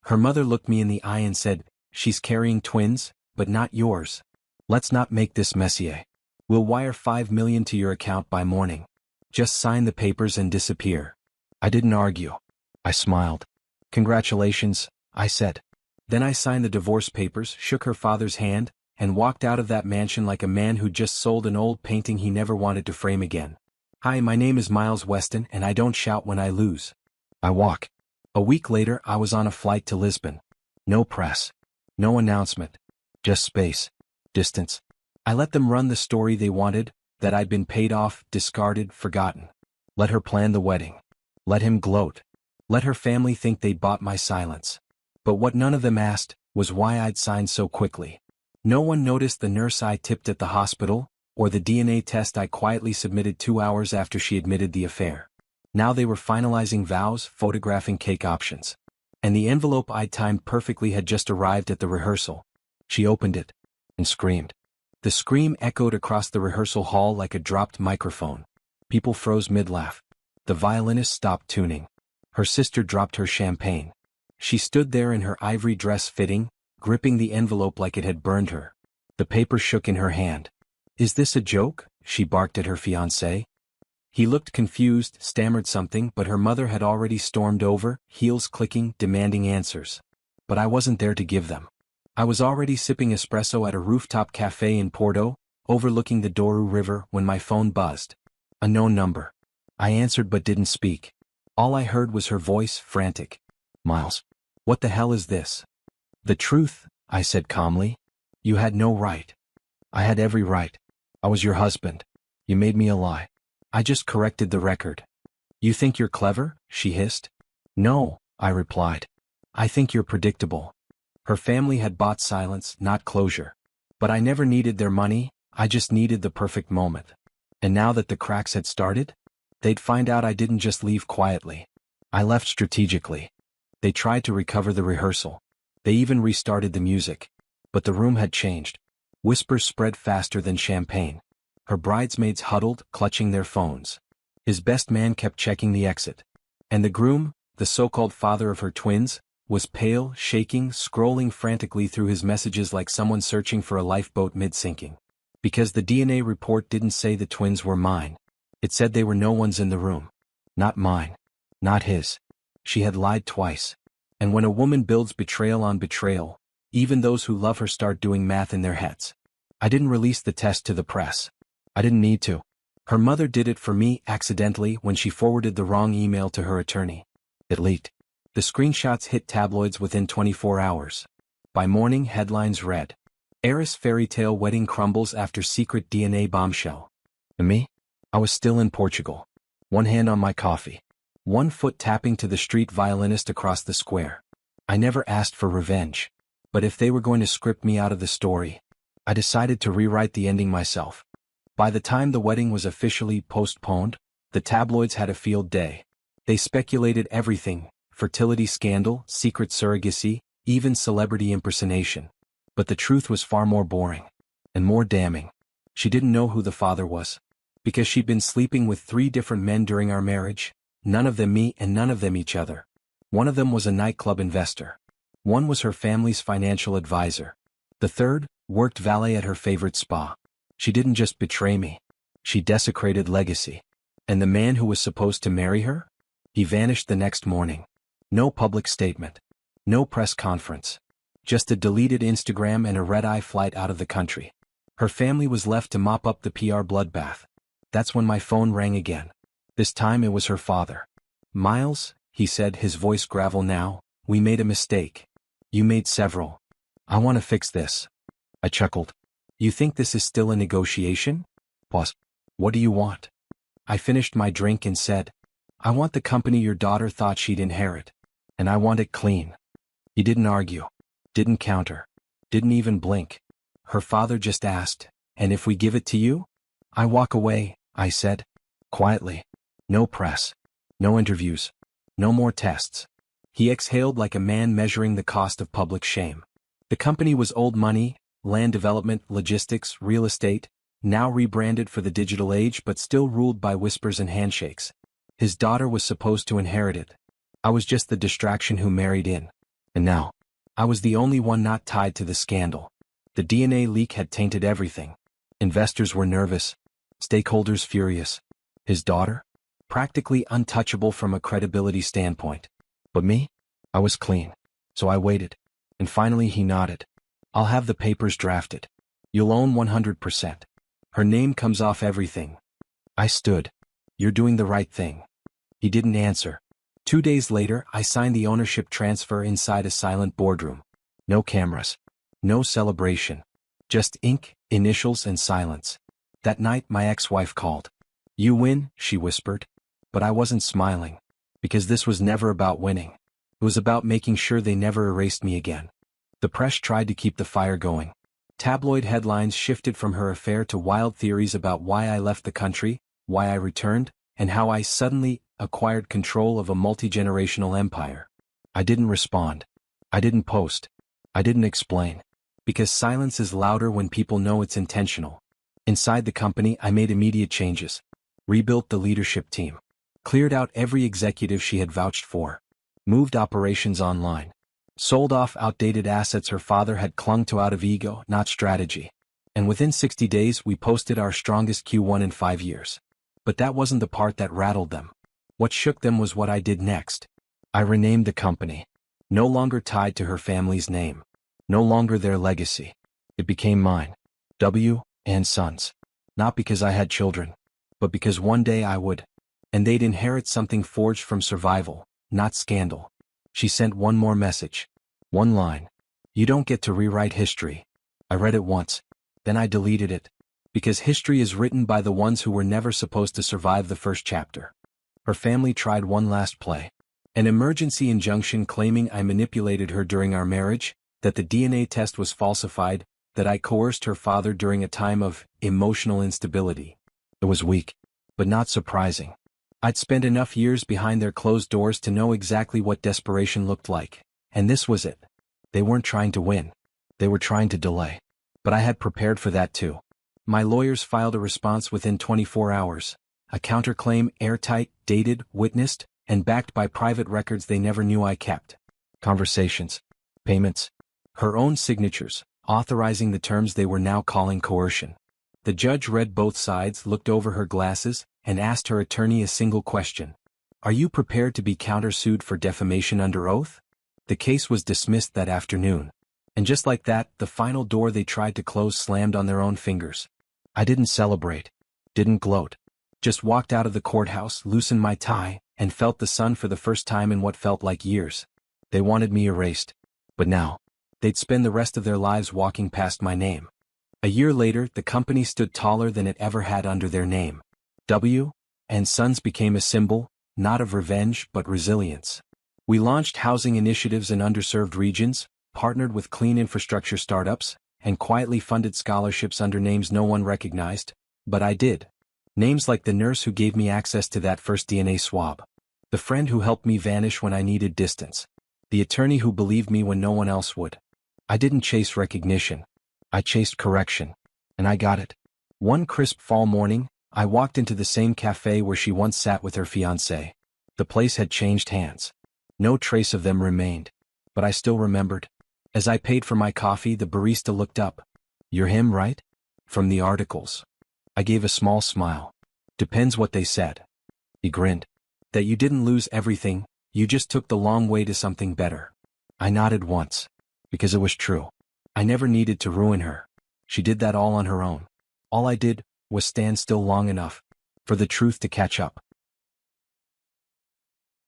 Her mother looked me in the eye and said, "She's carrying twins, but not yours. Let's not make this messier. We'll wire 5 million to your account by morning. Just sign the papers and disappear." I didn't argue. I smiled. "Congratulations," I said. Then I signed the divorce papers, shook her father's hand, and walked out of that mansion like a man who just sold an old painting he never wanted to frame again. "Hi, my name is Miles Weston and I don't shout when I lose. I walk." A week later I was on a flight to Lisbon. No press. No announcement. Just space. Distance. I let them run the story they wanted, that I'd been paid off, discarded, forgotten. Let her plan the wedding. Let him gloat. Let her family think they'd bought my silence. But what none of them asked was why I'd signed so quickly. No one noticed the nurse I tipped at the hospital, or the DNA test I quietly submitted 2 hours after she admitted the affair. Now they were finalizing vows, photographing cake options. And the envelope I'd timed perfectly had just arrived at the rehearsal. She opened it and screamed. The scream echoed across the rehearsal hall like a dropped microphone. People froze mid-laugh. The violinist stopped tuning. Her sister dropped her champagne. She stood there in her ivory dress fitting, gripping the envelope like it had burned her. The paper shook in her hand. "Is this a joke?" she barked at her fiancé. He looked confused, stammered something, but her mother had already stormed over, heels clicking, demanding answers. But I wasn't there to give them. I was already sipping espresso at a rooftop cafe in Porto, overlooking the Douro River, when my phone buzzed. A known number. I answered but didn't speak. All I heard was her voice, frantic. "Miles. What the hell is this?" "The truth," I said calmly. "You had no right." "I had every right. I was your husband. You made me a lie. I just corrected the record." "You think you're clever?" she hissed. "No," I replied. "I think you're predictable." Her family had bought silence, not closure. But I never needed their money, I just needed the perfect moment. And now that the cracks had started, they'd find out I didn't just leave quietly. I left strategically. They tried to recover the rehearsal. They even restarted the music. But the room had changed. Whispers spread faster than champagne. Her bridesmaids huddled, clutching their phones. His best man kept checking the exit. And the groom, the so-called father of her twins, was pale, shaking, scrolling frantically through his messages like someone searching for a lifeboat mid-sinking. Because the DNA report didn't say the twins were mine. It said they were no one's in the room. Not mine. Not his. She had lied twice. And when a woman builds betrayal on betrayal, even those who love her start doing math in their heads. I didn't release the test to the press. I didn't need to. Her mother did it for me accidentally when she forwarded the wrong email to her attorney. It leaked. The screenshots hit tabloids within 24 hours. By morning, headlines read, "Heiress fairy tale wedding crumbles after secret DNA bombshell." And me? I was still in Portugal. One hand on my coffee. One foot tapping to the street violinist across the square. I never asked for revenge. But if they were going to script me out of the story, I decided to rewrite the ending myself. By the time the wedding was officially postponed, the tabloids had a field day. They speculated everything: fertility scandal, secret surrogacy, even celebrity impersonation. But the truth was far more boring. And more damning. She didn't know who the father was. Because she'd been sleeping with 3 different men during our marriage, none of them me and none of them each other. One of them was a nightclub investor. One was her family's financial advisor. The third worked valet at her favorite spa. She didn't just betray me. She desecrated legacy. And the man who was supposed to marry her? He vanished the next morning. No public statement. No press conference. Just a deleted Instagram and a red-eye flight out of the country. Her family was left to mop up the PR bloodbath. That's when my phone rang again. This time it was her father. "Miles," he said, his voice gravel now, "we made a mistake. You made several. I want to fix this." I chuckled. "You think this is still a negotiation?" "Boss, what do you want?" I finished my drink and said, "I want the company your daughter thought she'd inherit. And I want it clean." He didn't argue. Didn't counter. Didn't even blink. Her father just asked, "And if we give it to you?" "I walk away," I said. Quietly. No press. No interviews. No more tests. He exhaled like a man measuring the cost of public shame. The company was old money, land development, logistics, real estate, now rebranded for the digital age but still ruled by whispers and handshakes. His daughter was supposed to inherit it. I was just the distraction who married in. And now, I was the only one not tied to the scandal. The DNA leak had tainted everything. Investors were nervous, stakeholders furious. His daughter? Practically untouchable from a credibility standpoint. But me? I was clean. So I waited. And finally he nodded. I'll have the papers drafted. You'll own 100%. Her name comes off everything. I stood. You're doing the right thing. He didn't answer. 2 days later, I signed the ownership transfer inside a silent boardroom. No cameras. No celebration. Just ink, initials, and silence. That night, my ex-wife called. You win, she whispered. But I wasn't smiling. Because this was never about winning. It was about making sure they never erased me again. The press tried to keep the fire going. Tabloid headlines shifted from her affair to wild theories about why I left the country, why I returned, and how I suddenly acquired control of a multi-generational empire. I didn't respond. I didn't post. I didn't explain. Because silence is louder when people know it's intentional. Inside the company, I made immediate changes. Rebuilt the leadership team. Cleared out every executive she had vouched for. Moved operations online. Sold off outdated assets her father had clung to out of ego, not strategy. And within 60 days we posted our strongest Q1 in 5 years. But that wasn't the part that rattled them. What shook them was what I did next. I renamed the company. No longer tied to her family's name. No longer their legacy. It became mine. W. and Sons. Not because I had children, but because one day I would. And they'd inherit something forged from survival, not scandal. She sent one more message. One line. You don't get to rewrite history. I read it once. Then I deleted it. Because history is written by the ones who were never supposed to survive the first chapter. Her family tried one last play. An emergency injunction claiming I manipulated her during our marriage, that the DNA test was falsified, that I coerced her father during a time of emotional instability. It was weak, but not surprising. I'd spent enough years behind their closed doors to know exactly what desperation looked like. And this was it. They weren't trying to win. They were trying to delay. But I had prepared for that too. My lawyers filed a response within 24 hours. A counterclaim airtight, dated, witnessed, and backed by private records they never knew I kept. Conversations. Payments. Her own signatures, authorizing the terms they were now calling coercion. The judge read both sides, looked over her glasses, and asked her attorney a single question. Are you prepared to be countersued for defamation under oath? The case was dismissed that afternoon. And just like that, the final door they tried to close slammed on their own fingers. I didn't celebrate. Didn't gloat. Just walked out of the courthouse, loosened my tie, and felt the sun for the first time in what felt like years. They wanted me erased. But now, they'd spend the rest of their lives walking past my name. A year later, the company stood taller than it ever had under their name. W. and Sons became a symbol, not of revenge but resilience. We launched housing initiatives in underserved regions, partnered with clean infrastructure startups, and quietly funded scholarships under names no one recognized, but I did. Names like the nurse who gave me access to that first DNA swab. The friend who helped me vanish when I needed distance. The attorney who believed me when no one else would. I didn't chase recognition. I chased correction. And I got it. One crisp fall morning, I walked into the same cafe where she once sat with her fiancé. The place had changed hands. No trace of them remained. But I still remembered. As I paid for my coffee, the barista looked up. You're him, right? From the articles. I gave a small smile. Depends what they said. He grinned. That you didn't lose everything, you just took the long way to something better. I nodded once. Because it was true. I never needed to ruin her. She did that all on her own. All I did was stand still long enough for the truth to catch up.